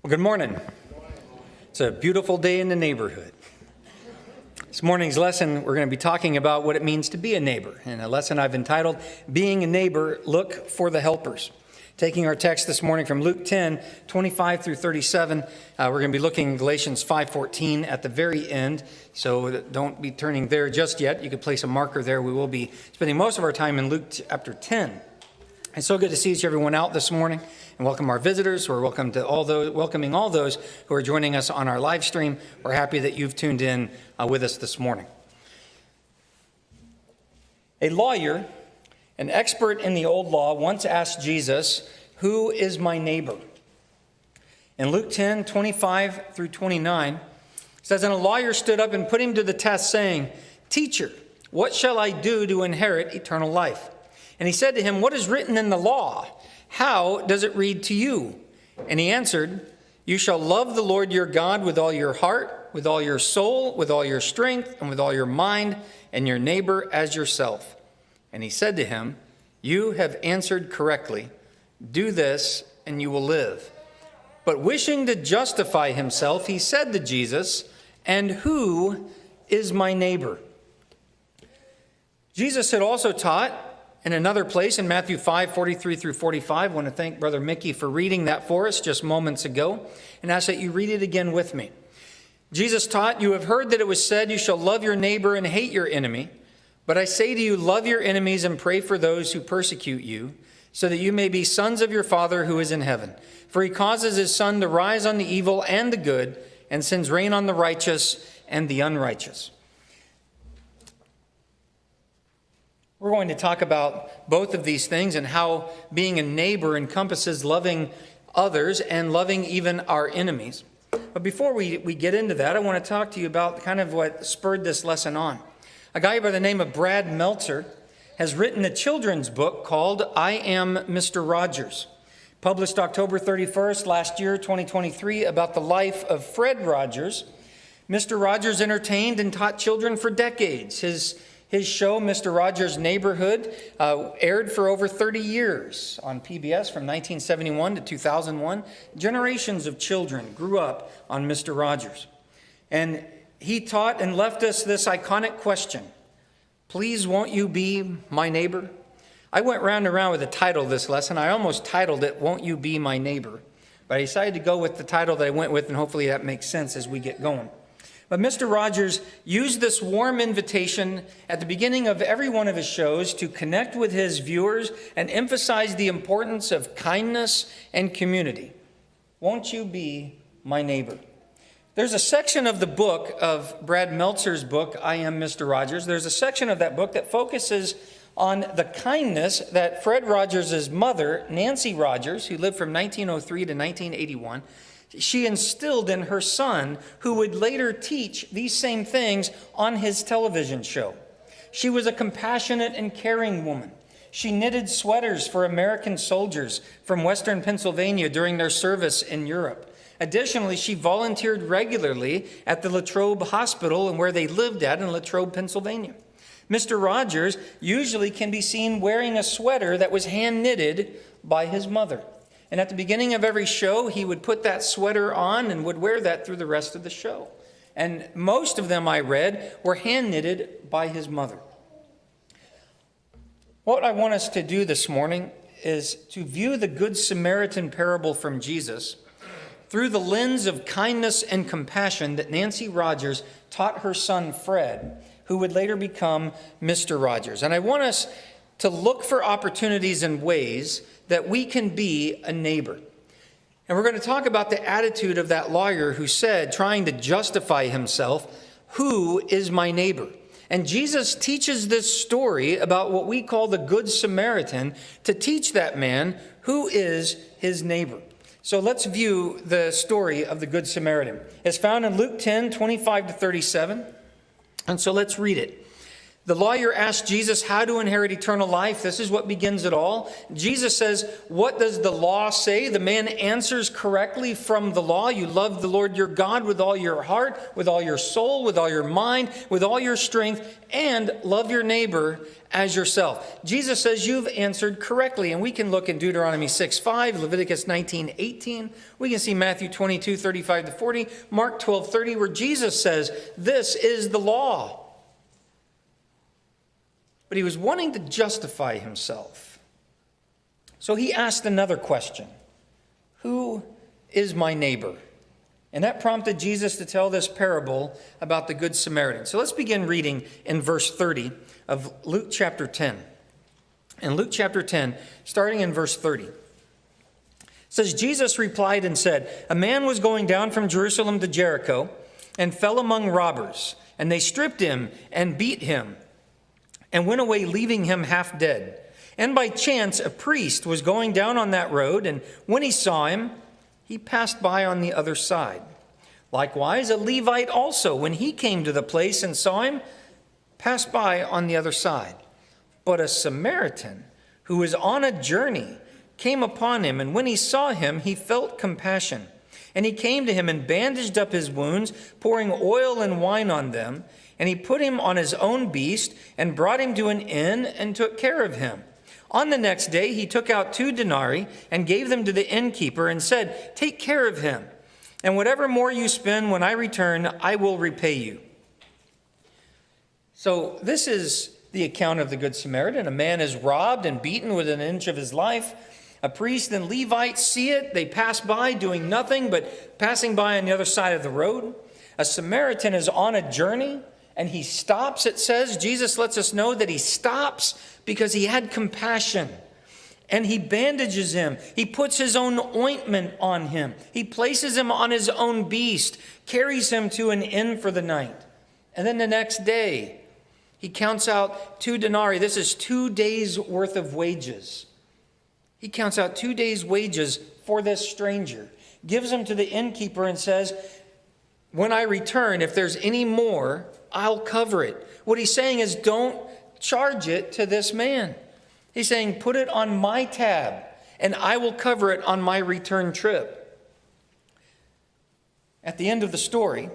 Well, good morning. It's a beautiful day in the neighborhood. This morning's lesson, we're going to be talking about what it means to be a neighbor. And a lesson I've entitled, Being a Neighbor, Look for the Helpers. Taking our text this morning from Luke 10, 25 through 37, we're going to be looking at Galatians 5:14 at the very end. So don't be turning there just yet. You could place a marker there. We will be spending most of our time in Luke chapter 10. It's so good to see everyone out this morning, and welcome our visitors who are welcoming all those who are joining us on our live stream. We're happy that you've tuned in with us this morning. A lawyer, an expert in the old law, once asked Jesus, "Who is my neighbor?" In Luke 10, 25 through 29, it says, "And a lawyer stood up and put him to the test, saying, 'Teacher, what shall I do to inherit eternal life?' And he said to him, 'What is written in the law? How does it read to you?' And he answered, 'You shall love the Lord your God with all your heart, with all your soul, with all your strength, and with all your mind, and your neighbor as yourself.' And he said to him, 'You have answered correctly. Do this, and you will live.' But wishing to justify himself, he said to Jesus, 'And who is my neighbor?'" Jesus had also taught in another place in Matthew 5:43 through 45. I want to thank Brother Mickey for reading that for us just moments ago, and ask that you read it again with me. Jesus taught, "You have heard that it was said, 'You shall love your neighbor and hate your enemy.' But I say to you, love your enemies and pray for those who persecute you, so that you may be sons of your Father who is in heaven. For he causes his sun to rise on the evil and the good, and sends rain on the righteous and the unrighteous." We're going to talk about both of these things and how being a neighbor encompasses loving others and loving even our enemies. But before we get into that, I want to talk to you about kind of what spurred this lesson on. A guy by the name of Brad Meltzer has written a children's book called I Am Mr. Rogers, published October 31st last year, 2023, about the life of Fred Rogers. Mr. Rogers entertained and taught children for decades. His show, Mr. Rogers' Neighborhood, aired for over 30 years on PBS from 1971 to 2001. Generations of children grew up on Mr. Rogers. And he taught and left us this iconic question: "Please, won't you be my neighbor?" I went round and round with the title of this lesson. I almost titled it, "Won't You Be My Neighbor?" But I decided to go with the title that I went with, and hopefully that makes sense as we get going. But Mr. Rogers used this warm invitation at the beginning of every one of his shows to connect with his viewers and emphasize the importance of kindness and community. Won't you be my neighbor? There's a section of the book of Brad Meltzer's book, I Am Mr. Rogers. There's a section of that book that focuses on the kindness that Fred Rogers' mother, Nancy Rogers, who lived from 1903 to 1981, she instilled in her son, who would later teach these same things on his television show. She was a compassionate and caring woman. She knitted sweaters for American soldiers from Western Pennsylvania during their service in Europe. Additionally, she volunteered regularly at the Latrobe Hospital and where they lived at in Latrobe, Pennsylvania. Mr. Rogers usually can be seen wearing a sweater that was hand knitted by his mother. And at the beginning of every show, he would put that sweater on and would wear that through the rest of the show. And most of them I read were hand knitted by his mother. What I want us to do this morning is to view the Good Samaritan parable from Jesus through the lens of kindness and compassion that Nancy Rogers taught her son Fred, who would later become Mr. Rogers. And I want us to look for opportunities and ways that we can be a neighbor. And we're going to talk about the attitude of that lawyer who said, trying to justify himself, "Who is my neighbor?" And Jesus teaches this story about what we call the Good Samaritan to teach that man who is his neighbor. So let's view the story of the Good Samaritan. It's found in Luke 10, 25 to 37. And so let's read it. The lawyer asked Jesus how to inherit eternal life. This is what begins it all. Jesus says, what does the law say? The man answers correctly from the law. You love the Lord your God with all your heart, with all your soul, with all your mind, with all your strength, and love your neighbor as yourself. Jesus says you've answered correctly. And we can look in Deuteronomy 6:5, Leviticus 19:18. We can see Matthew 22:35-40, Mark 12:30, where Jesus says, this is the law. But he was wanting to justify himself. So he asked another question. Who is my neighbor? And that prompted Jesus to tell this parable about the Good Samaritan. So let's begin reading in verse 30 of Luke chapter 10. In Luke chapter 10, starting in verse 30. It says, Jesus replied and said, a man was going down from Jerusalem to Jericho and fell among robbers, and they stripped him and beat him, and went away, leaving him half dead. And by chance, a priest was going down on that road, and when he saw him, he passed by on the other side. Likewise, a Levite also, when he came to the place and saw him, passed by on the other side. But a Samaritan, who was on a journey, came upon him, and when he saw him, he felt compassion. And he came to him and bandaged up his wounds, pouring oil and wine on them. And he put him on his own beast and brought him to an inn and took care of him. On the next day, he took out 2 denarii and gave them to the innkeeper and said, take care of him, and whatever more you spend when I return, I will repay you. So this is the account of the Good Samaritan. A man is robbed and beaten within an inch of his life. A priest and Levite see it. They pass by doing nothing but passing by on the other side of the road. A Samaritan is on a journey. And he stops, it says. Jesus lets us know that he stops because he had compassion. And he bandages him. He puts his own ointment on him. He places him on his own beast, carries him to an inn for the night. And then the next day, he counts out 2 denarii. This is 2 days' worth of wages. He counts out 2 days' wages for this stranger, gives him to the innkeeper and says, when I return, if there's any more, I'll cover it. What he's saying is, don't charge it to this man. He's saying, put it on my tab, and I will cover it on my return trip. At the end of the story,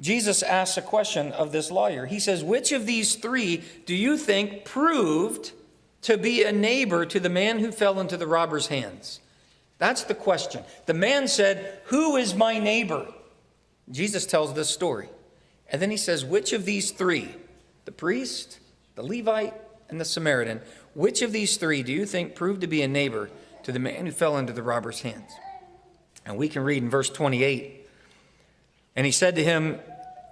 Jesus asks a question of this lawyer. He says, which of these 3 do you think proved to be a neighbor to the man who fell into the robber's hands? That's the question. The man said, who is my neighbor? Jesus tells this story. And then he says, which of these 3, the priest, the Levite, and the Samaritan, which of these 3 do you think proved to be a neighbor to the man who fell into the robber's hands? And we can read in verse 28. And he said to him,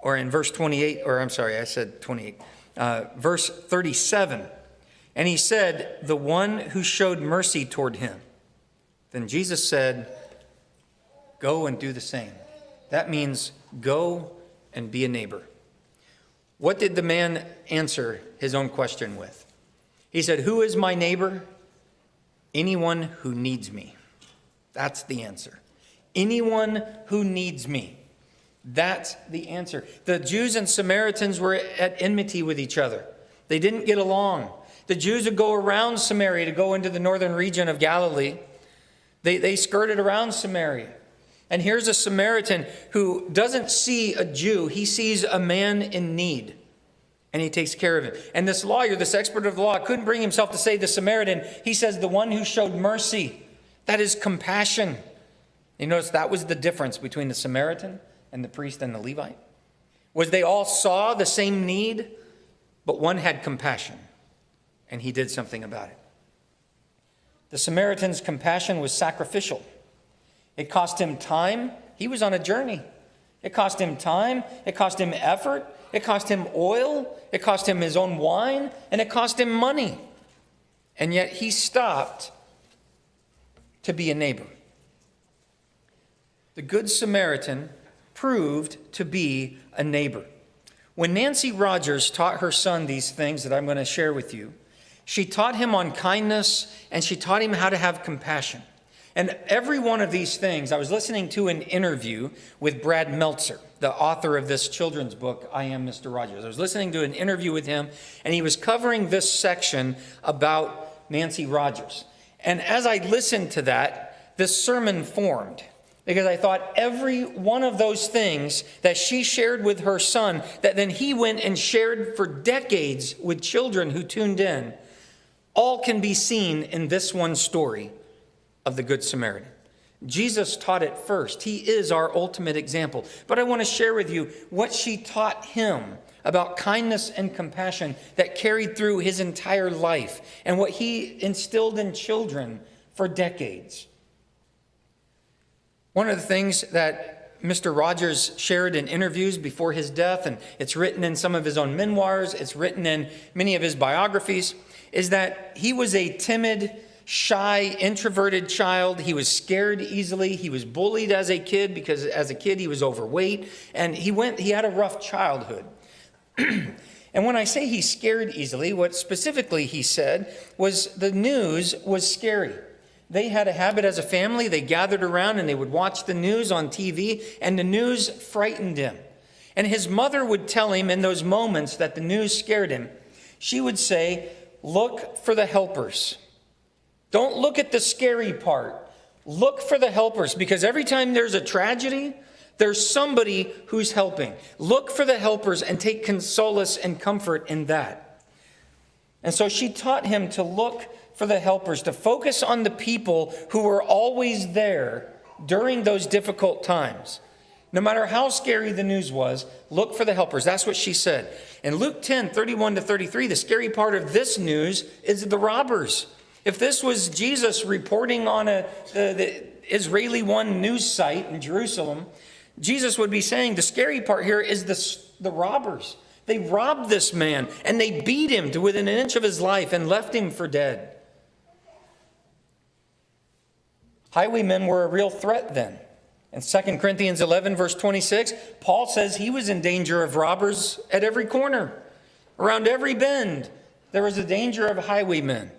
or in verse 28, or I'm sorry, I said 28, verse 37. And he said, the one who showed mercy toward him. Then Jesus said, go and do the same. That means go and be a neighbor. What did the man answer his own question with? He said, who is my neighbor? Anyone who needs me. That's the answer. Anyone who needs me. That's the answer. The Jews and Samaritans were at enmity with each other. They didn't get along. The Jews would go around Samaria to go into the northern region of Galilee. They skirted around Samaria. And here's a Samaritan who doesn't see a Jew. He sees a man in need, and he takes care of him. And this lawyer, this expert of the law, couldn't bring himself to say the Samaritan. He says the one who showed mercy. That is compassion. You notice that was the difference between the Samaritan and the priest and the Levite. Was they all saw the same need, but one had compassion, and he did something about it. The Samaritan's compassion was sacrificial. It cost him time. He was on a journey. It cost him time. It cost him effort. It cost him oil. It cost him his own wine. And it cost him money. And yet he stopped to be a neighbor. The Good Samaritan proved to be a neighbor. When Nancy Rogers taught her son these things that I'm going to share with you, she taught him on kindness, and she taught him how to have compassion. And every one of these things, I was listening to an interview with Brad Meltzer, the author of this children's book, I Am Mr. Rogers. I was listening to an interview with him, and he was covering this section about Nancy Rogers. And as I listened to that, this sermon formed, because I thought every one of those things that she shared with her son, that then he went and shared for decades with children who tuned in, all can be seen in this one story of the Good Samaritan. Jesus taught it first. He is our ultimate example. But I want to share with you what she taught him about kindness and compassion that carried through his entire life and what he instilled in children for decades. One of the things that Mr. Rogers shared in interviews before his death, and it's written in some of his own memoirs, it's written in many of his biographies, is that he was a timid, shy, introverted child. He was scared easily. He was bullied as a kid because as a kid he was overweight, and he had a rough childhood. And when I say he's scared easily, what specifically he said was the news was scary. They had a habit as a family. They gathered around and they would watch the news on TV, and the news frightened him. And his mother would tell him in those moments that the news scared him, she would say, look for the helpers. Don't look at the scary part. Look for the helpers, because every time there's a tragedy, there's somebody who's helping. Look for the helpers and take solace and comfort in that. And so she taught him to look for the helpers, to focus on the people who were always there during those difficult times. No matter how scary the news was, look for the helpers. That's what she said. In Luke 10, 31 to 33, the scary part of this news is the robbers. If this was Jesus reporting on the Israeli One news site in Jerusalem, Jesus would be saying the scary part here is the robbers. They robbed this man and they beat him to within an inch of his life and left him for dead. Highwaymen were a real threat then. In 2 Corinthians 11, verse 26, Paul says he was in danger of robbers at every corner. Around every bend, there was a danger of highwaymen.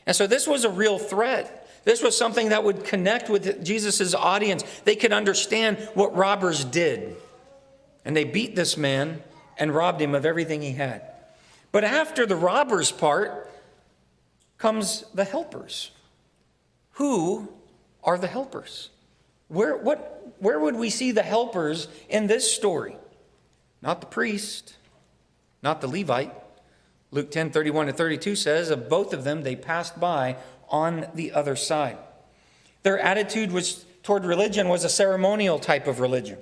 And so this was a real threat. This was something that would connect with Jesus' audience. They could understand what robbers did. And they beat this man and robbed him of everything he had. But after the robbers part comes the helpers. Who are the helpers? Where would we see the helpers in this story? Not the priest, not the Levite. Luke 10, 31 to 32 says, of both of them, they passed by on the other side. Their attitude toward religion was a ceremonial type of religion.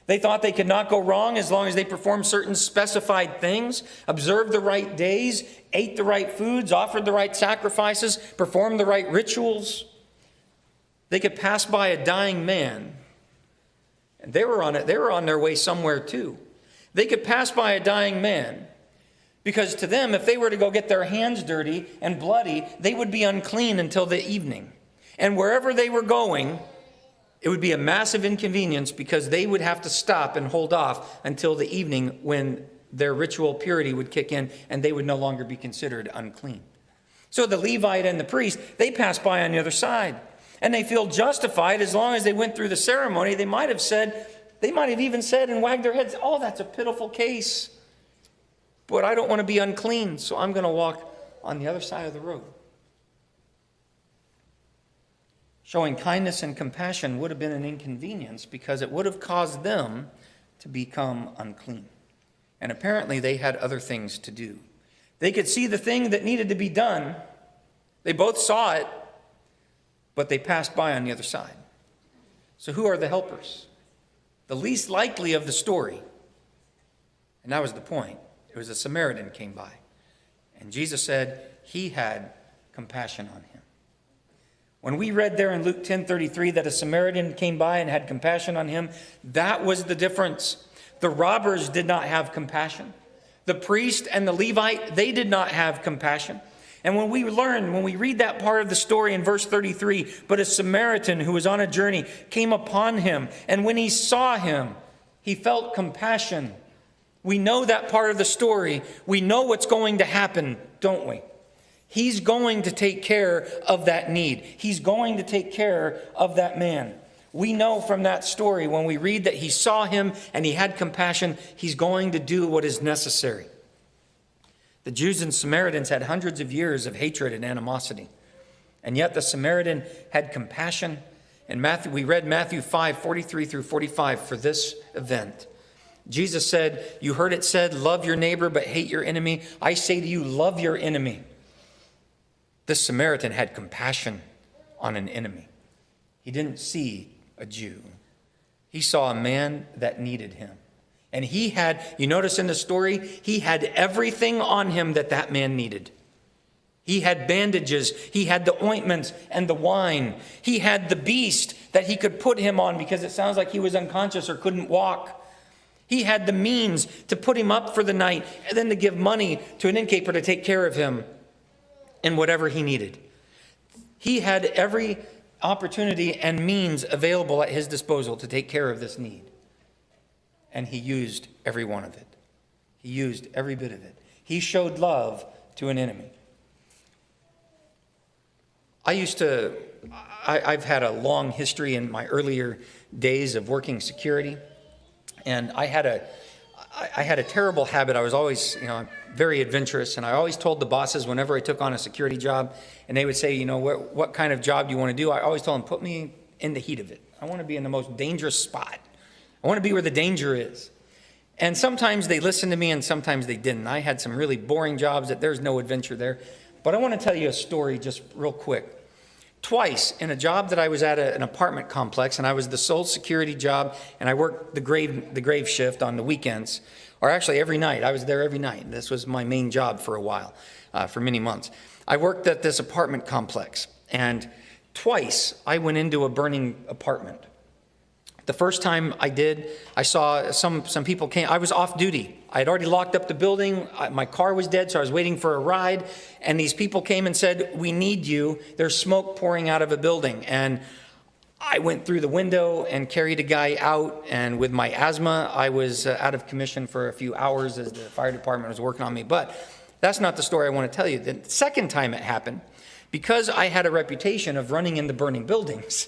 They thought they could not go wrong as long as they performed certain specified things, observed the right days, ate the right foods, offered the right sacrifices, performed the right rituals. They could pass by a dying man, and they were on their way somewhere too. They could pass by a dying man, because to them, if they were to go get their hands dirty and bloody, they would be unclean until the evening. And wherever they were going, it would be a massive inconvenience because they would have to stop and hold off until the evening when their ritual purity would kick in and they would no longer be considered unclean. So the Levite and the priest, they pass by on the other side. And they feel justified as long as they went through the ceremony. They might have even said and wagged their heads, oh, that's a pitiful case. But I don't want to be unclean, so I'm going to walk on the other side of the road. Showing kindness and compassion would have been an inconvenience because it would have caused them to become unclean. And apparently they had other things to do. They could see the thing that needed to be done. They both saw it, but they passed by on the other side. So who are the helpers? The least likely of the story. And that was the point. It was a Samaritan came by. And Jesus said he had compassion on him. When we read there in Luke 10:33 that a Samaritan came by and had compassion on him, that was the difference. The robbers did not have compassion. The priest and the Levite, they did not have compassion. And when we read that part of the story in verse 33, but a Samaritan who was on a journey came upon him, and when he saw him, he felt compassion. We know that part of the story. We know what's going to happen, don't we? He's going to take care of that need. He's going to take care of that man. We know from that story when we read that he saw him and he had compassion, he's going to do what is necessary. The Jews and Samaritans had hundreds of years of hatred and animosity. And yet the Samaritan had compassion. And we read Matthew 5:43 through 45 for this event. Jesus said, you heard it said, love your neighbor but hate your enemy. I say to you, love your enemy. This Samaritan had compassion on an enemy. He didn't see a Jew. He saw a man that needed him. And he had, you notice in the story, he had everything on him that man needed. He had bandages, he had the ointments and the wine. He had the beast that he could put him on because it sounds like he was unconscious or couldn't walk. He had the means to put him up for the night and then to give money to an innkeeper to take care of him and whatever he needed. He had every opportunity and means available at his disposal to take care of this need. And he used every one of it. He used every bit of it. He showed love to an enemy. I've had a long history in my earlier days of working security. And I had a terrible habit. I was always, very adventurous. And I always told the bosses whenever I took on a security job, and they would say, what kind of job do you want to do? I always told them, put me in the heat of it. I want to be in the most dangerous spot. I want to be where the danger is. And sometimes they listened to me and sometimes they didn't. I had some really boring jobs that there's no adventure there. But I want to tell you a story just real quick. Twice in a job that I was at an apartment complex, and I was the sole security job, and I worked the grave shift on the weekends, or actually every night. I was there every night. This was my main job for a while, for many months. I worked at this apartment complex, and twice I went into a burning apartment. The first time I did, I saw some people came. I was off duty. I had already locked up the building. My car was dead, so I was waiting for a ride. And these people came and said, we need you. There's smoke pouring out of a building. And I went through the window and carried a guy out. And with my asthma, I was out of commission for a few hours as the fire department was working on me. But that's not the story I want to tell you. The second time it happened, because I had a reputation of running into burning buildings,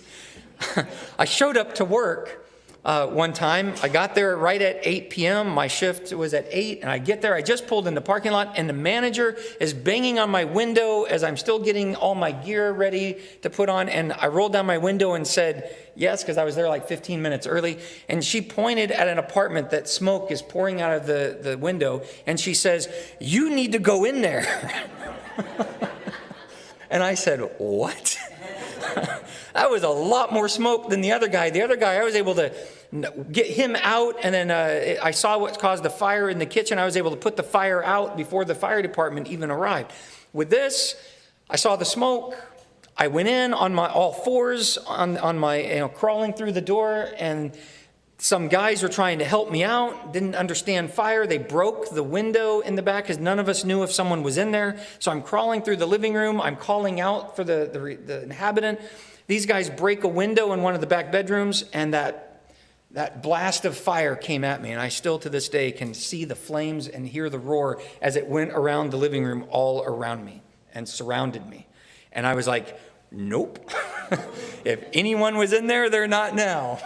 I showed up to work one time. I got there right at 8 p.m. My shift was at 8, and I get there. I just pulled in the parking lot, and the manager is banging on my window as I'm still getting all my gear ready to put on. And I rolled down my window and said, yes, because I was there like 15 minutes early. And she pointed at an apartment that smoke is pouring out of the window, and she says, you need to go in there. And I said, what? That was a lot more smoke than the other guy. The other guy, I was able to get him out, and then I saw what caused the fire in the kitchen. I was able to put the fire out before the fire department even arrived. With this, I saw the smoke. I went in on my all fours, on my crawling through the door, and some guys were trying to help me out, didn't understand fire. They broke the window in the back because none of us knew if someone was in there. So I'm crawling through the living room. I'm calling out for the inhabitant. These guys break a window in one of the back bedrooms, and that blast of fire came at me. And I still to this day can see the flames and hear the roar as it went around the living room all around me and surrounded me. And I was like, nope. If anyone was in there, they're not now.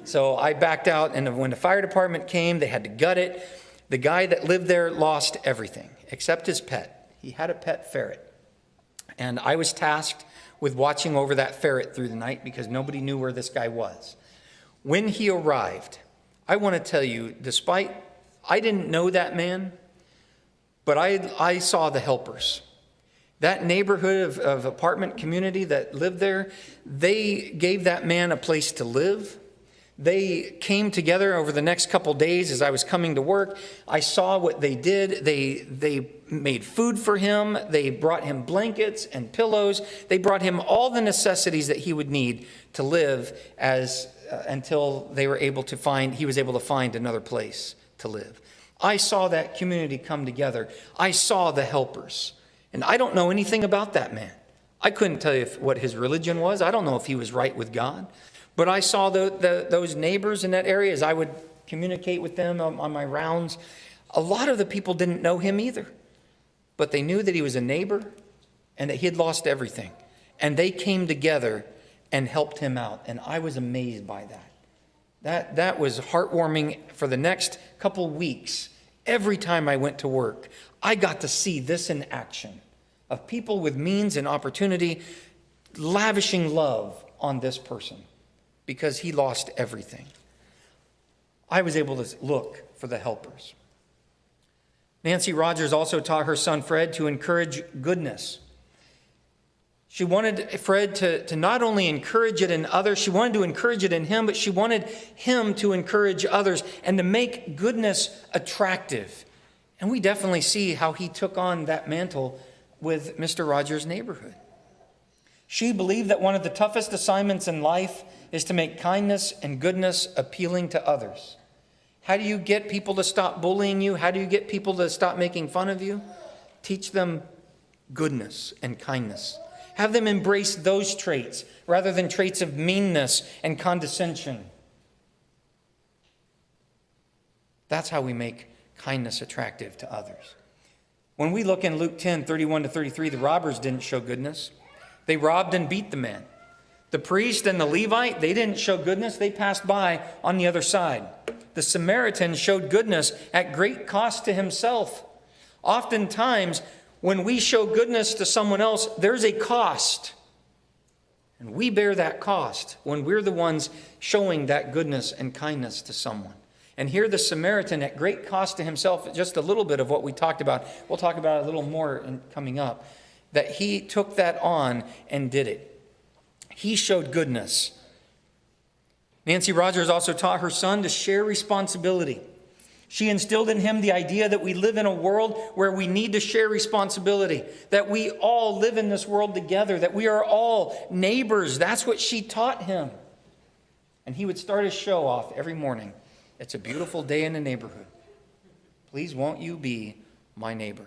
So I backed out, and when the fire department came, they had to gut it. The guy that lived there lost everything except his pet. He had a pet ferret. And I was tasked with watching over that ferret through the night because nobody knew where this guy was. When he arrived, I want to tell you, despite I didn't know that man, but I saw the helpers. That neighborhood of apartment community that lived there, they gave that man a place to live. They came together over the next couple days as I was coming to work. I saw what they did. They made food for him. They brought him blankets and pillows. They brought him all the necessities that he would need to live until he was able to find another place to live. I saw that community come together. I saw the helpers. And I don't know anything about that man. I couldn't tell you what his religion was. I don't know if he was right with God. But I saw those neighbors in that area as I would communicate with them on my rounds. A lot of the people didn't know him either. But they knew that he was a neighbor. and that he had lost everything. And they came together and helped him out. And I was amazed by that. That was heartwarming. For the next couple weeks, every time I went to work, I got to see this in action, of people with means and opportunity lavishing love on this person because he lost everything. I was able to look for the helpers. Nancy Rogers also taught her son Fred to encourage goodness. She wanted Fred to not only encourage it in others, she wanted to encourage it in him, but she wanted him to encourage others and to make goodness attractive. And we definitely see how he took on that mantle with Mr. Rogers' neighborhood. She believed that one of the toughest assignments in life is to make kindness and goodness appealing to others. How do you get people to stop bullying you? How do you get people to stop making fun of you? Teach them goodness and kindness. Have them embrace those traits rather than traits of meanness and condescension. That's how we make kindness attractive to others. When we look in Luke 10, 31 to 33, the robbers didn't show goodness. They robbed and beat the man. The priest and the Levite, they didn't show goodness. They passed by on the other side. The Samaritan showed goodness at great cost to himself. Oftentimes, when we show goodness to someone else, there's a cost. And we bear that cost when we're the ones showing that goodness and kindness to someone. And here the Samaritan, at great cost to himself, just a little bit of what we talked about. We'll talk about it a little more coming up. That he took that on and did it. He showed goodness. Nancy Rogers also taught her son to share responsibility. She instilled in him the idea that we live in a world where we need to share responsibility, that we all live in this world together, that we are all neighbors. That's what she taught him. And he would start his show off every morning. It's a beautiful day in the neighborhood. Please won't you be my neighbor?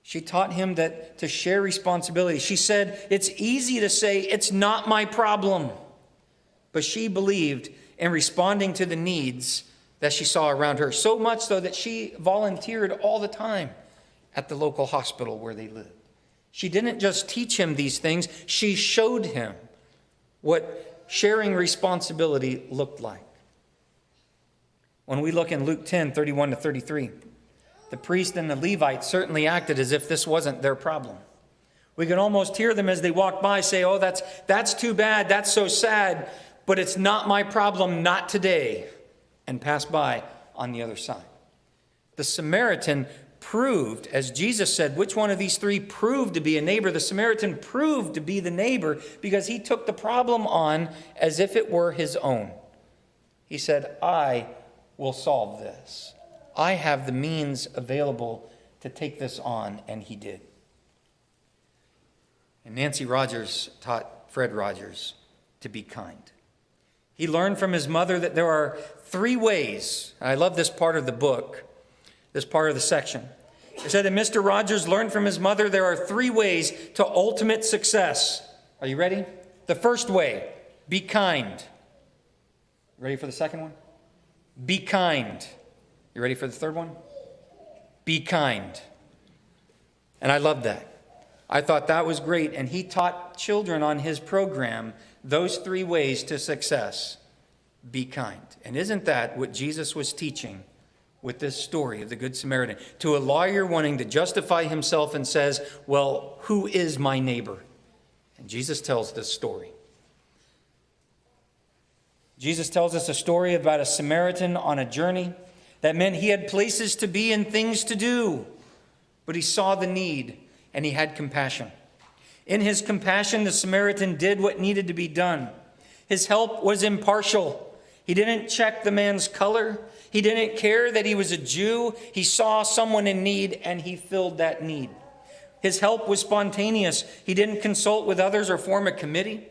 She taught him that to share responsibility. She said, it's easy to say, it's not my problem. But she believed in responding to the needs that she saw around her. So much so that she volunteered all the time at the local hospital where they lived. She didn't just teach him these things. She showed him what sharing responsibility looked like. When we look in Luke 10, 31 to 33, the priest and the Levite certainly acted as if this wasn't their problem. We can almost hear them as they walk by say, oh, that's too bad, that's so sad, but it's not my problem, not today, and pass by on the other side. The Samaritan proved, as Jesus said, which one of these three proved to be a neighbor? The Samaritan proved to be the neighbor because he took the problem on as if it were his own. He said, I will solve this. I have the means available to take this on, and he did. And Nancy Rogers taught Fred Rogers to be kind. He learned from his mother that there are three ways. I love this part of the book, this part of the section. It said that Mr. Rogers learned from his mother there are three ways to ultimate success. Are you ready? The first way, be kind. Ready for the second one? Be kind. You ready for the third one? Be kind. And I loved that. I thought that was great. And he taught children on his program those three ways to success. Be kind. And isn't that what Jesus was teaching with this story of the Good Samaritan? To a lawyer wanting to justify himself and says, well, who is my neighbor? And Jesus tells this story. Jesus tells us a story about a Samaritan on a journey. That meant he had places to be and things to do. But he saw the need and he had compassion. In his compassion, the Samaritan did what needed to be done. His help was impartial. He didn't check the man's color. He didn't care that he was a Jew. He saw someone in need and he filled that need. His help was spontaneous. He didn't consult with others or form a committee.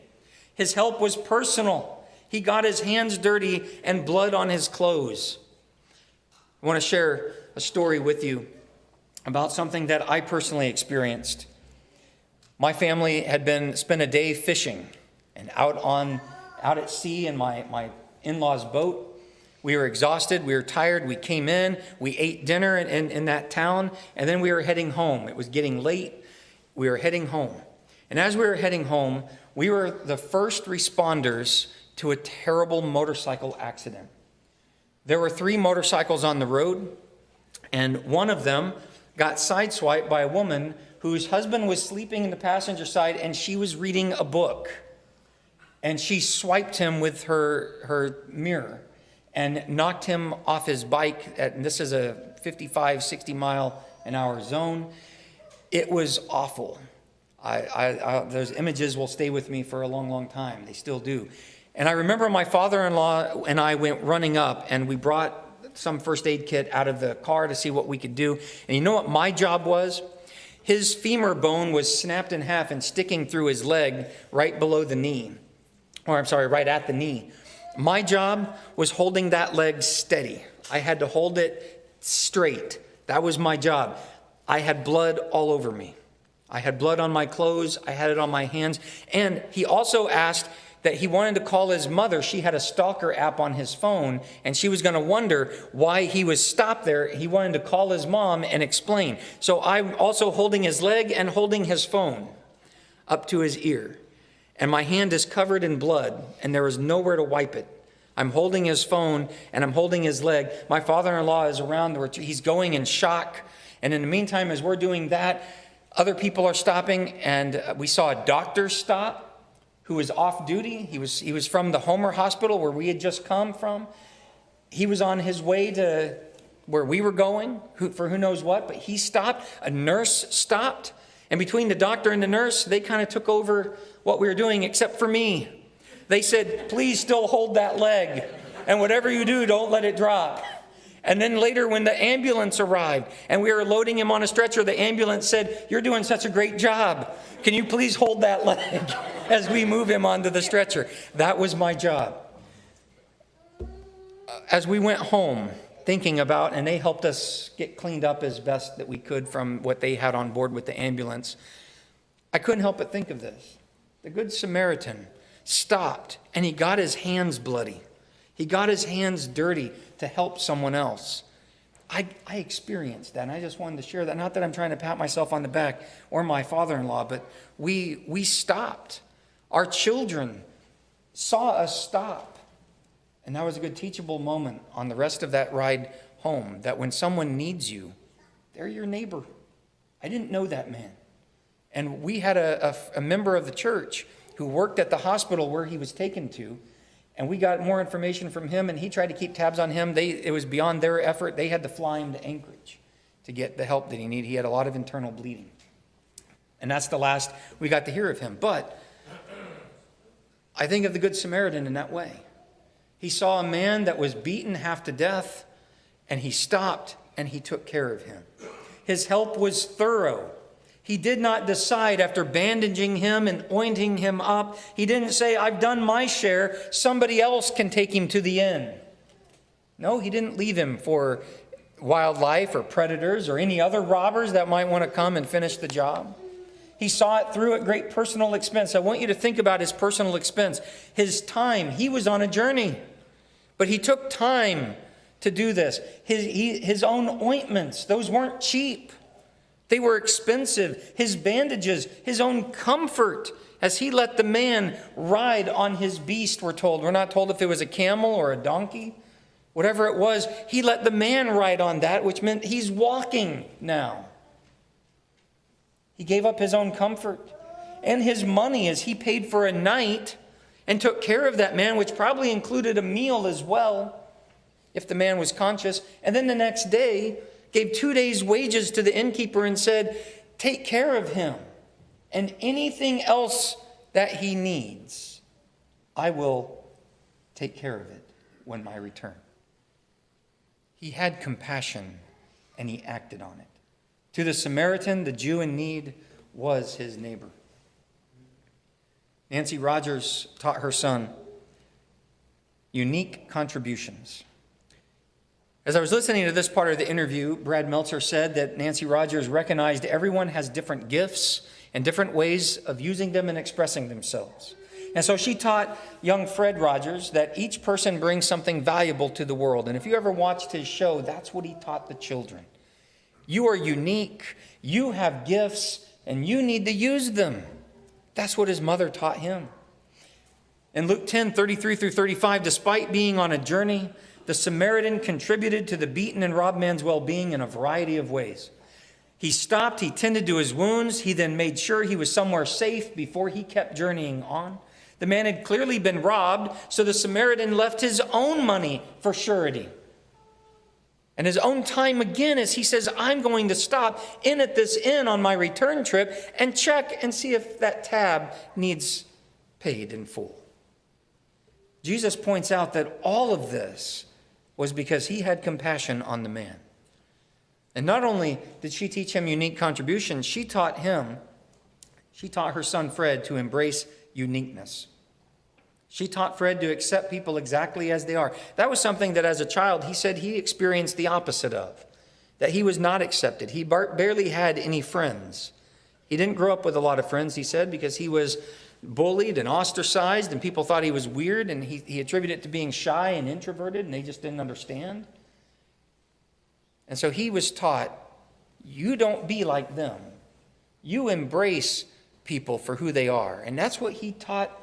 His help was personal. He got his hands dirty and blood on his clothes. I want to share a story with you about something that I personally experienced. My family had spent a day fishing and out at sea in my in-laws' boat. We were exhausted. We were tired. We came in. We ate dinner in that town, and then we were heading home. It was getting late, we were heading home. And as we were heading home, we were the first responders to a terrible motorcycle accident. There were 3 motorcycles on the road, and one of them got sideswiped by a woman whose husband was sleeping in the passenger side, and she was reading a book. And she swiped him with her mirror and knocked him off his bike. And this is a 55, 60 mile an hour zone. It was awful. Those images will stay with me for a long, long time. They still do. And I remember my father-in-law and I went running up, and we brought some first aid kit out of the car to see what we could do. And you know what my job was? His femur bone was snapped in half and sticking through his leg right below the knee. Right at the knee. My job was holding that leg steady. I had to hold it straight. That was my job. I had blood all over me. I had blood on my clothes. I had it on my hands. And he also asked that he wanted to call his mother. She had a stalker app on his phone, and she was going to wonder why he was stopped there. He wanted to call his mom and explain. So I'm also holding his leg and holding his phone up to his ear. And my hand is covered in blood, and there is nowhere to wipe it. I'm holding his phone, and I'm holding his leg. My father-in-law is around. He's going in shock. And in the meantime, as we're doing that, other people are stopping, and we saw a doctor stop who was off duty. He was from the Homer Hospital where we had just come from. He was on his way to where we were going for who knows what, but he stopped. A nurse stopped. And between the doctor and the nurse, they kind of took over what we were doing, except for me. They said, please still hold that leg. And whatever you do, don't let it drop. And then later when the ambulance arrived and we were loading him on a stretcher, the ambulance said, you're doing such a great job. Can you please hold that leg as we move him onto the stretcher? That was my job. As we went home, thinking about, and they helped us get cleaned up as best that we could from what they had on board with the ambulance, I couldn't help but think of this. The Good Samaritan stopped, and he got his hands bloody. He got his hands dirty to help someone else. I experienced that, and I just wanted to share that. Not that I'm trying to pat myself on the back or my father-in-law, but we stopped. Our children saw us stop. And that was a good teachable moment on the rest of that ride home, that when someone needs you, they're your neighbor. I didn't know that man. And we had a member of the church who worked at the hospital where he was taken to, and we got more information from him, and he tried to keep tabs on him. It was beyond their effort. They had to fly him to Anchorage to get the help that he needed. He had a lot of internal bleeding. And that's the last we got to hear of him. But I think of the Good Samaritan in that way. He saw a man that was beaten half to death, and he stopped and he took care of him. His help was thorough. He did not decide after bandaging him and ointing him up. He didn't say, I've done my share. Somebody else can take him to the inn. No, he didn't leave him for wildlife or predators or any other robbers that might want to come and finish the job. He saw it through at great personal expense. I want you to think about his personal expense. His time. He was on a journey, but he took time to do this. His own ointments, those weren't cheap. They were expensive. His bandages, his own comfort, as he let the man ride on his beast, we're told. We're not told if it was a camel or a donkey. Whatever it was, he let the man ride on that, which meant he's walking now. He gave up his own comfort and his money as he paid for a night and took care of that man, which probably included a meal as well, if the man was conscious. And then the next day, gave 2 days' wages to the innkeeper and said, take care of him. And anything else that he needs, I will take care of it when I return. He had compassion and he acted on it. To the Samaritan, the Jew in need was his neighbor. Nancy Rogers taught her son unique contributions. As I was listening to this part of the interview, Brad Meltzer said that Nancy Rogers recognized everyone has different gifts and different ways of using them and expressing themselves. And so she taught young Fred Rogers that each person brings something valuable to the world. And if you ever watched his show, that's what he taught the children. You are unique. You have gifts and you need to use them. That's what his mother taught him. In Luke 10:33-35, despite being on a journey, the Samaritan contributed to the beaten and robbed man's well-being in a variety of ways. He stopped, he tended to his wounds, he then made sure he was somewhere safe before he kept journeying on. The man had clearly been robbed, so the Samaritan left his own money for surety. And his own time again as he says, I'm going to stop in at this inn on my return trip and check and see if that tab needs paid in full. Jesus points out that all of this was because he had compassion on the man. And not only did she teach him unique contributions, she taught her son Fred to embrace uniqueness. She taught Fred to accept people exactly as they are. That was something that as a child he said he experienced the opposite of, that he was not accepted. He barely had any friends. He didn't grow up with a lot of friends, he said, because he was bullied and ostracized and people thought he was weird, and he attributed it to being shy and introverted, and they just didn't understand. And so he was taught, you don't be like them. You embrace people for who they are. And that's what he taught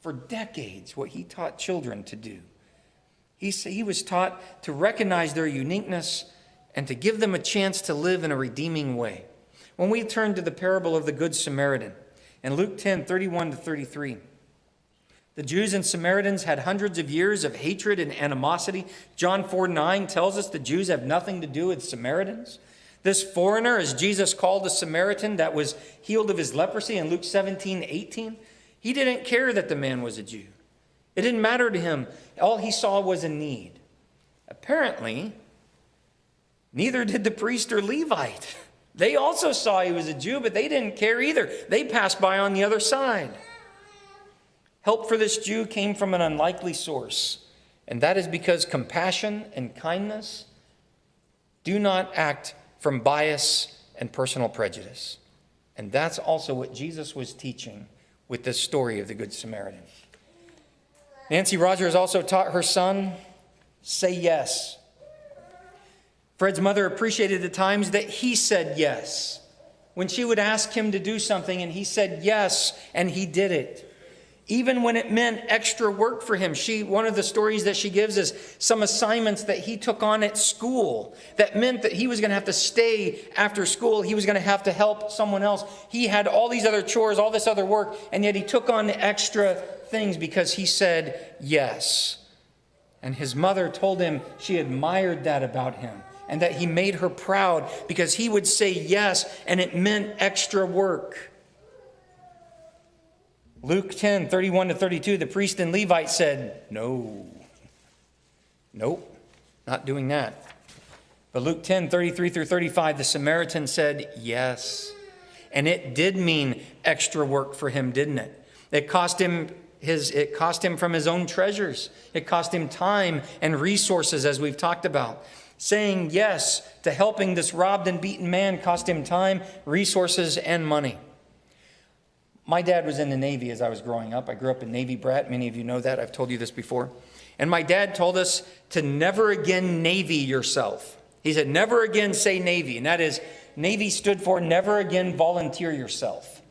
for decades, what he taught children to do. He was taught to recognize their uniqueness and to give them a chance to live in a redeeming way. When we turn to the parable of the Good Samaritan, in Luke 10:31-33, the Jews and Samaritans had hundreds of years of hatred and animosity. John 4:9 tells us the Jews have nothing to do with Samaritans. This foreigner, as Jesus called the Samaritan that was healed of his leprosy in Luke 17:18, he didn't care that the man was a Jew. It didn't matter to him. All he saw was a need. Apparently, neither did the priest or Levite. They also saw he was a Jew, but they didn't care either. They passed by on the other side. Help for this Jew came from an unlikely source, and that is because compassion and kindness do not act from bias and personal prejudice. And that's also what Jesus was teaching with this story of the Good Samaritan. Nancy Rogers also taught her son, say yes. Fred's mother appreciated the times that he said yes. When she would ask him to do something and he said yes, and he did it. Even when it meant extra work for him. One of the stories that she gives is some assignments that he took on at school that meant that he was going to have to stay after school. He was going to have to help someone else. He had all these other chores, all this other work, and yet he took on extra things because he said yes. And his mother told him she admired that about him and that he made her proud because he would say yes and it meant extra work. Luke 10:31-32, the priest and Levite said, nope, not doing that. But Luke 10:33-35, the Samaritan said yes. And it did mean extra work for him, didn't it? It cost him from his own treasures. It cost him time and resources, as we've talked about. Saying yes to helping this robbed and beaten man cost him time, resources, and money. My dad was in the Navy as I was growing up. I grew up a Navy brat. Many of you know that. I've told you this before. And my dad told us to never again Navy yourself. He said, never again say Navy. And that is, Navy stood for never again volunteer yourself.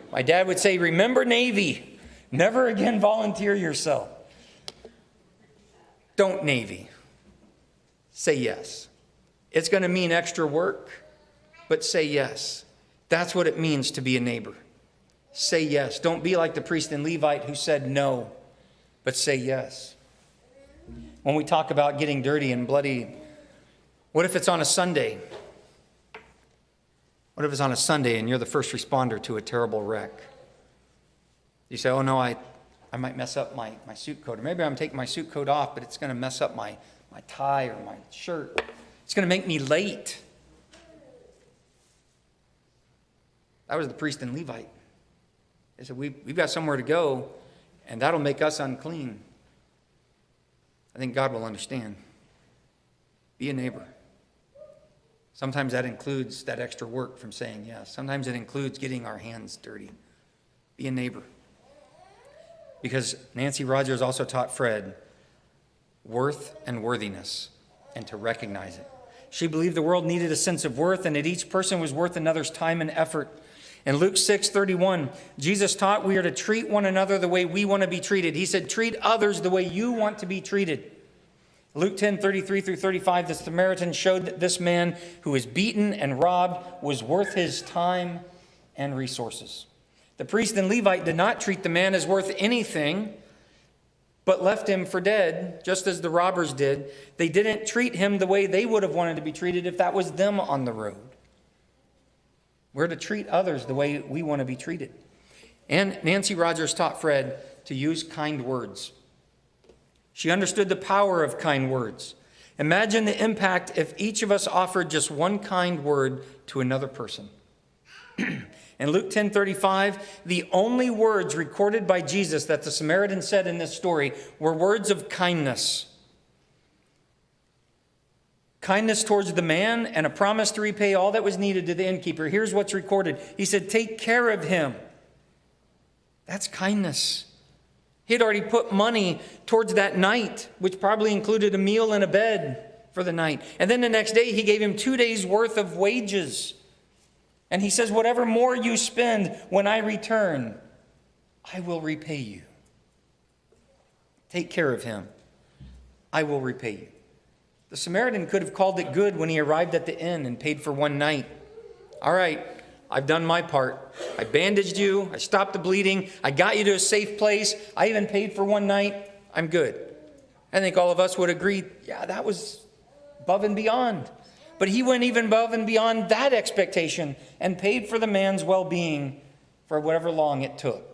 My dad would say, remember Navy. Never again volunteer yourself. Don't Navy. Say yes. It's going to mean extra work, but say yes. That's what it means to be a neighbor. Say yes. Don't be like the priest and Levite who said no, but say yes. When we talk about getting dirty and bloody, what if it's on a Sunday? What if it's on a Sunday and you're the first responder to a terrible wreck? You say, oh no, I might mess up my suit coat. Or maybe I'm taking my suit coat off, but it's going to mess up my tie or my shirt. It's going to make me late. That was the priest and Levite. They said, we've got somewhere to go, and that'll make us unclean. I think God will understand. Be a neighbor. Sometimes that includes that extra work from saying yes. Sometimes it includes getting our hands dirty. Be a neighbor. Because Nancy Rogers also taught Fred worth and worthiness, and to recognize it. She believed the world needed a sense of worth, and that each person was worth another's time and effort. In Luke 6:31, Jesus taught we are to treat one another the way we want to be treated. He said, treat others the way you want to be treated. Luke 10:33 through 35, the Samaritan showed that this man who was beaten and robbed was worth his time and resources. The priest and Levite did not treat the man as worth anything, but left him for dead, just as the robbers did. They didn't treat him the way they would have wanted to be treated if that was them on the road. We're to treat others the way we want to be treated. And Nancy Rogers taught Fred to use kind words. She understood the power of kind words. Imagine the impact if each of us offered just one kind word to another person. In Luke 10:35, the only words recorded by Jesus that the Samaritan said in this story were words of kindness. Kindness towards the man and a promise to repay all that was needed to the innkeeper. Here's what's recorded. He said, take care of him. That's kindness. He had already put money towards that night, which probably included a meal and a bed for the night. And then the next day, he gave him 2 days' worth of wages. And he says, whatever more you spend when I return, I will repay you. Take care of him. I will repay you. The Samaritan could have called it good when he arrived at the inn and paid for one night. All right, I've done my part. I bandaged you. I stopped the bleeding. I got you to a safe place. I even paid for one night. I'm good. I think all of us would agree, yeah, that was above and beyond. But he went even above and beyond that expectation and paid for the man's well-being for whatever long it took.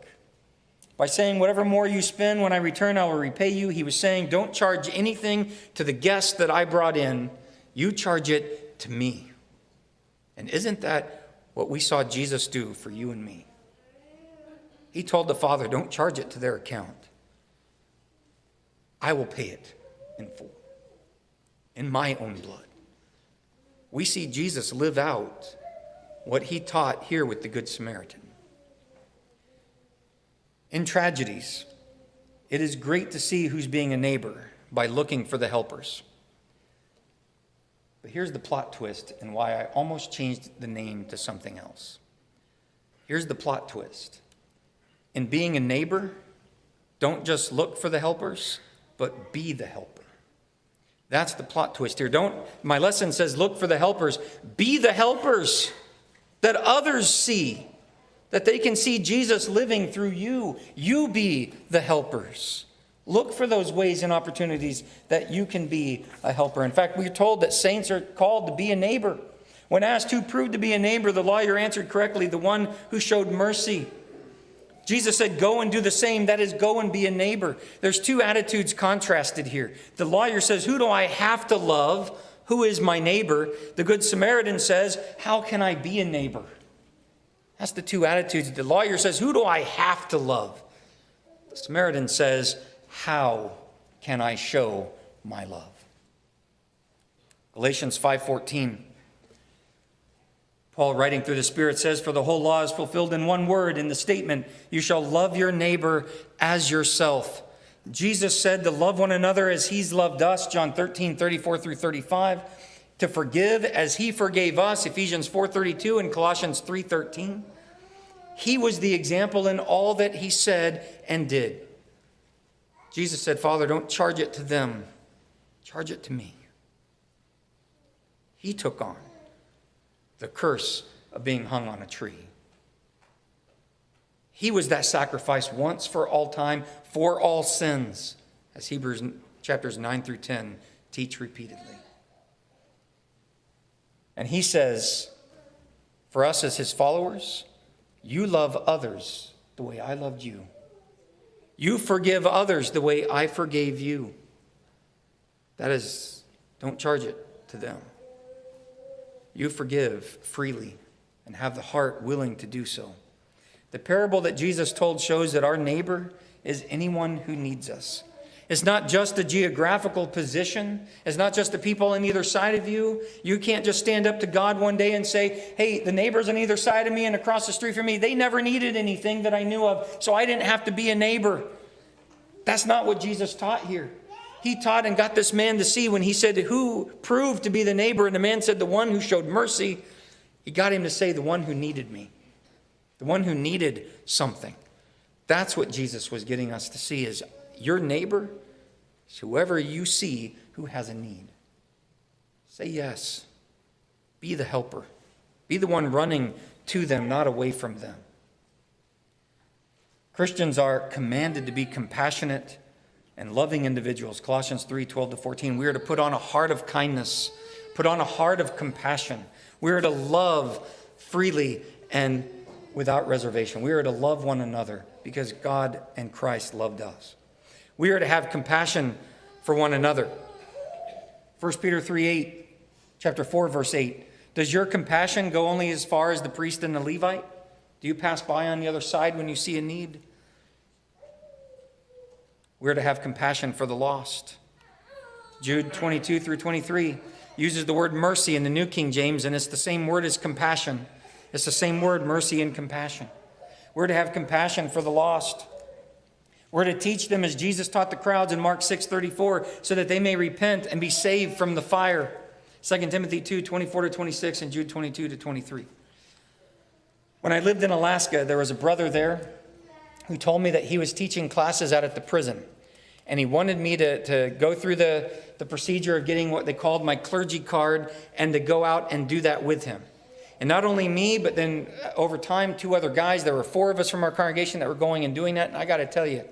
By saying, whatever more you spend when I return, I will repay you, he was saying, don't charge anything to the guests that I brought in. You charge it to me. And isn't that what we saw Jesus do for you and me? He told the Father, don't charge it to their account. I will pay it in full, in my own blood. We see Jesus live out what he taught here with the Good Samaritan. In tragedies, it is great to see who's being a neighbor by looking for the helpers. But here's the plot twist and why I almost changed the name to something else. Here's the plot twist. In being a neighbor, don't just look for the helpers, but be the helper. That's the plot twist here. My lesson says look for the helpers. Be the helpers that others see, that they can see Jesus living through you. You be the helpers. Look for those ways and opportunities that you can be a helper. In fact, we're told that saints are called to be a neighbor. When asked who proved to be a neighbor, the lawyer answered correctly, the one who showed mercy. Jesus said, go and do the same. That is, go and be a neighbor. There's two attitudes contrasted here. The lawyer says, who do I have to love? Who is my neighbor? The Good Samaritan says, how can I be a neighbor? That's the two attitudes. The lawyer says, who do I have to love? The Samaritan says, how can I show my love? Galatians 5:14. Paul, writing through the Spirit, says, for the whole law is fulfilled in one word, in the statement, you shall love your neighbor as yourself. Jesus said to love one another as he's loved us, John 13:34 through 35. To forgive as he forgave us, Ephesians 4:32 and Colossians 3:13. He was the example in all that he said and did. Jesus said, Father, don't charge it to them. Charge it to me. He took on the curse of being hung on a tree. He was that sacrifice once for all time, for all sins, as Hebrews chapters 9 through 10 teach repeatedly. And he says, for us as his followers, you love others the way I loved you. You forgive others the way I forgave you. That is, don't charge it to them. You forgive freely and have the heart willing to do so. The parable that Jesus told shows that our neighbor is anyone who needs us. It's not just a geographical position. It's not just the people on either side of you. You can't just stand up to God one day and say, hey, the neighbors on either side of me and across the street from me, they never needed anything that I knew of, so I didn't have to be a neighbor. That's not what Jesus taught here. He taught and got this man to see when he said, who proved to be the neighbor? And the man said, the one who showed mercy. He got him to say, the one who needed me. the one who needed something. That's what Jesus was getting us to see, is your neighbor is whoever you see who has a need. Say yes. Be the helper. Be the one running to them, not away from them. Christians are commanded to be compassionate and loving individuals. Colossians 3:12-14. We are to put on a heart of kindness, put on a heart of compassion. We are to love freely and without reservation. We are to love one another because God and Christ loved us. We are to have compassion for one another. 1 Peter 3:8, chapter 4, verse 8. Does your compassion go only as far as the priest and the Levite? Do you pass by on the other side when you see a need? We're to have compassion for the lost. Jude 22-23 uses the word mercy in the New King James, and it's the same word as compassion. It's the same word, mercy and compassion. We're to have compassion for the lost. We're to teach them as Jesus taught the crowds in Mark 6:34, so that they may repent and be saved from the fire. 2 Timothy 2:24-26 and Jude 22-23. When I lived in Alaska, there was a brother there who told me that he was teaching classes out at the prison. And he wanted me to go through the procedure of getting what they called my clergy card and to go out and do that with him. And not only me, but then over time, 2 other guys. There were 4 of us from our congregation that were going and doing that. And I got to tell you,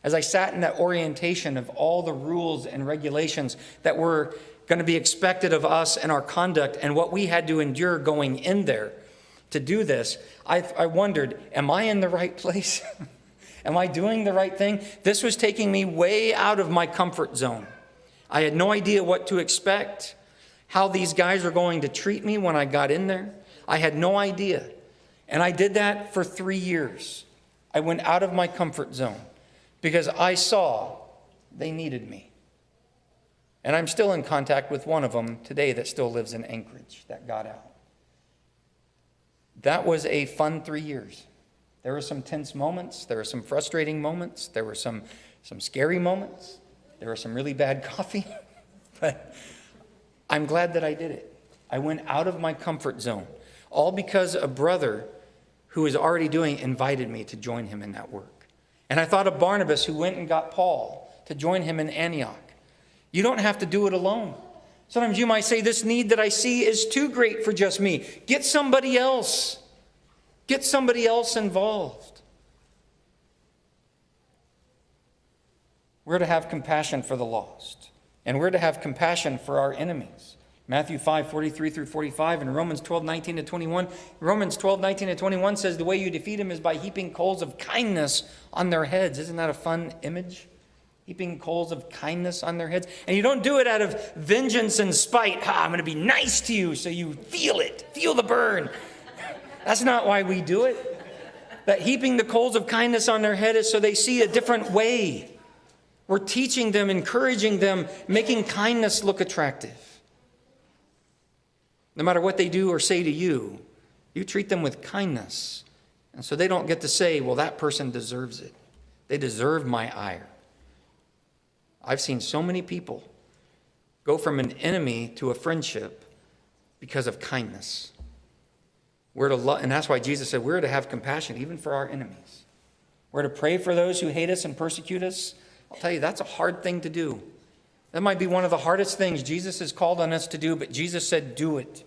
as I sat in that orientation of all the rules and regulations that were going to be expected of us and our conduct and what we had to endure going in there to do this, I wondered, am I in the right place? Am I doing the right thing? This was taking me way out of my comfort zone. I had no idea what to expect, how these guys were going to treat me when I got in there. I had no idea. And I did that for 3 years. I went out of my comfort zone because I saw they needed me. And I'm still in contact with one of them today that still lives in Anchorage that got out. That was a fun 3 years. There were some tense moments. There were some frustrating moments. There were some scary moments. There were some really bad coffee. But I'm glad that I did it. I went out of my comfort zone. All because a brother who was already doing it invited me to join him in that work. And I thought of Barnabas, who went and got Paul to join him in Antioch. You don't have to do it alone. Sometimes you might say, this need that I see is too great for just me. Get somebody else. Get somebody else involved. We're to have compassion for the lost. And we're to have compassion for our enemies. Matthew 5:43-45 and Romans 12:19-21. Romans 12:19-21 says the way you defeat them is by heaping coals of kindness on their heads. Isn't that a fun image? Heaping coals of kindness on their heads. And you don't do it out of vengeance and spite. I'm going to be nice to you so you feel it. Feel the burn. That's not why we do it. That heaping the coals of kindness on their head is so they see a different way. We're teaching them, encouraging them, making kindness look attractive. No matter what they do or say to you, you treat them with kindness. And so they don't get to say, well, that person deserves it. They deserve my ire. I've seen so many people go from an enemy to a friendship because of kindness. We're to love, and that's why Jesus said we're to have compassion even for our enemies. We're to pray for those who hate us and persecute us. I'll tell you, that's a hard thing to do. That might be one of the hardest things Jesus has called on us to do, but Jesus said do it.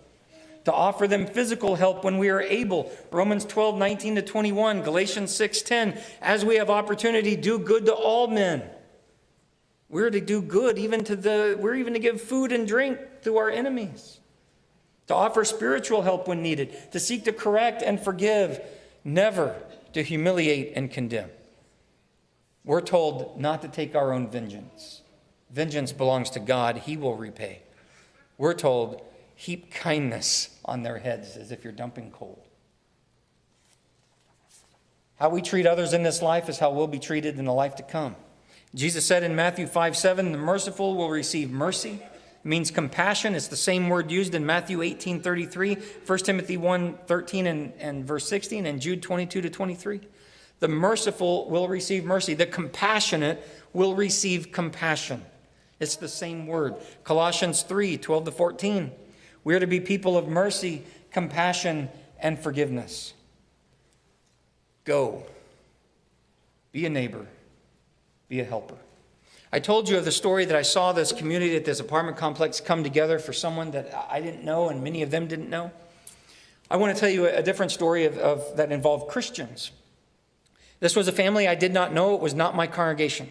To offer them physical help when we are able. Romans 12:19-21, Galatians 6:10, as we have opportunity, do good to all men. We're to do good we're even to give food and drink to our enemies. To offer spiritual help when needed. To seek to correct and forgive. Never to humiliate and condemn. We're told not to take our own vengeance. Vengeance belongs to God. He will repay. We're told heap kindness on their heads as if you're dumping coal. How we treat others in this life is how we'll be treated in the life to come. Jesus said in Matthew 5:7, the merciful will receive mercy. It means compassion. It's the same word used in Matthew 18:33, 1 Timothy 1:13 and verse 16, and Jude 22-23. The merciful will receive mercy. The compassionate will receive compassion. It's the same word. Colossians 3:12-14. We are to be people of mercy, compassion, and forgiveness. Go. Be a neighbor. Be a helper. I told you of the story that I saw this community at this apartment complex come together for someone that I didn't know and many of them didn't know. I want to tell you a different story of that involved Christians. This was a family I did not know. It was not my congregation.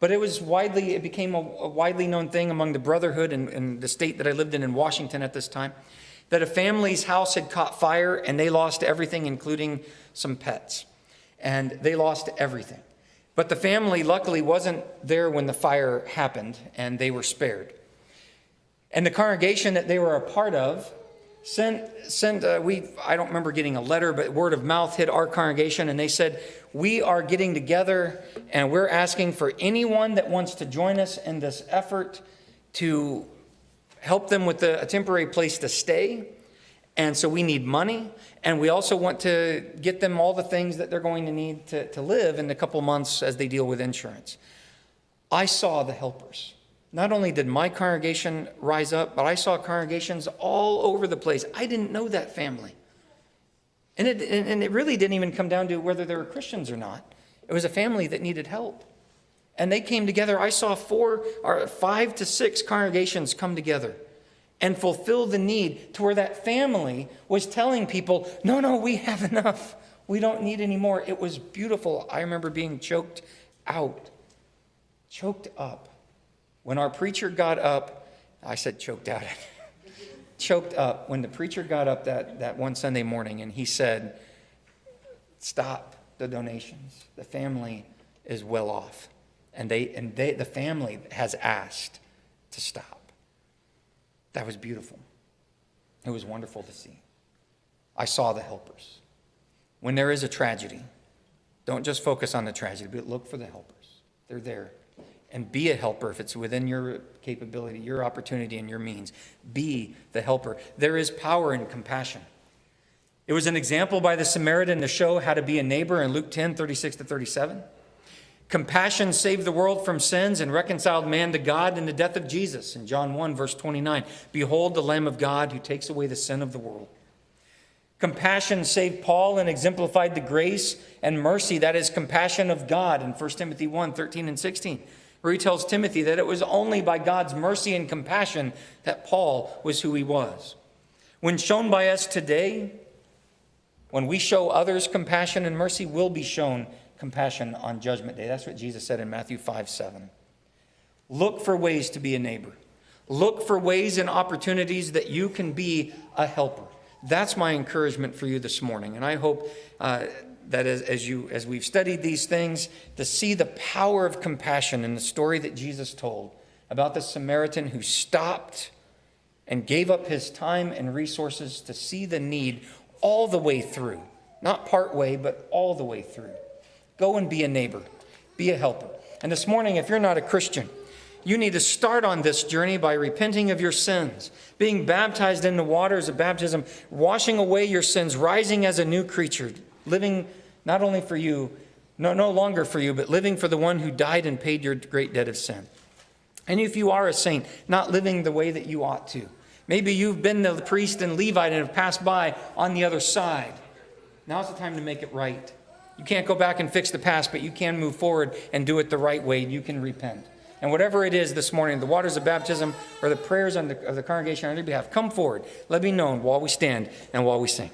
But it became a widely known thing among the brotherhood in the state that I lived in Washington at this time, that a family's house had caught fire and they lost everything, including some pets. And they lost everything. But the family luckily wasn't there when the fire happened and they were spared. And the congregation that they were a part of I don't remember getting a letter, but word of mouth hit our congregation, and they said, we are getting together and we're asking for anyone that wants to join us in this effort to help them with a temporary place to stay. And so we need money, and we also want to get them all the things that they're going to need to live in a couple months as they deal with insurance. I saw the helpers. Not only did my congregation rise up, but I saw congregations all over the place. I didn't know that family. And it really didn't even come down to whether they were Christians or not. It was a family that needed help. And they came together. I saw 5 to 6 congregations come together and fulfill the need to where that family was telling people, no, we have enough. We don't need any more. It was beautiful. I remember being choked up. When our preacher got up, I said choked out. Choked up when the preacher got up that one Sunday morning and he said, stop the donations. The family is well off. And the family has asked to stop. That was beautiful. It was wonderful to see. I saw the helpers. When there is a tragedy, don't just focus on the tragedy, but look for the helpers. They're there. And be a helper if it's within your capability, your opportunity, and your means. Be the helper. There is power in compassion. It was an example by the Samaritan to show how to be a neighbor in Luke 10, 36 to 37. Compassion saved the world from sins and reconciled man to God in the death of Jesus. In John 1, verse 29, behold the Lamb of God who takes away the sin of the world. Compassion saved Paul and exemplified the grace and mercy that is compassion of God in 1 Timothy 1, 13 and 16. Where he tells Timothy that it was only by God's mercy and compassion that Paul was who he was. When shown by us today, when we show others compassion and mercy, we'll be shown compassion on Judgment Day. That's what Jesus said in Matthew 5:7. Look for ways to be a neighbor. Look for ways and opportunities that you can be a helper. That's my encouragement for you this morning. And I hope that as we've studied these things, to see the power of compassion in the story that Jesus told about the Samaritan who stopped and gave up his time and resources to see the need all the way through. Not part way, but all the way through. Go and be a neighbor. Be a helper. And this morning, if you're not a Christian, you need to start on this journey by repenting of your sins, being baptized in the waters of baptism, washing away your sins, rising as a new creature, living not only for you, no longer for you, but living for the one who died and paid your great debt of sin. And if you are a saint, not living the way that you ought to. Maybe you've been the priest and Levite and have passed by on the other side. Now's the time to make it right. You can't go back and fix the past, but you can move forward and do it the right way. You can repent. And whatever it is this morning, the waters of baptism or the prayers of the congregation on your behalf, come forward. Let me know while we stand and while we sing.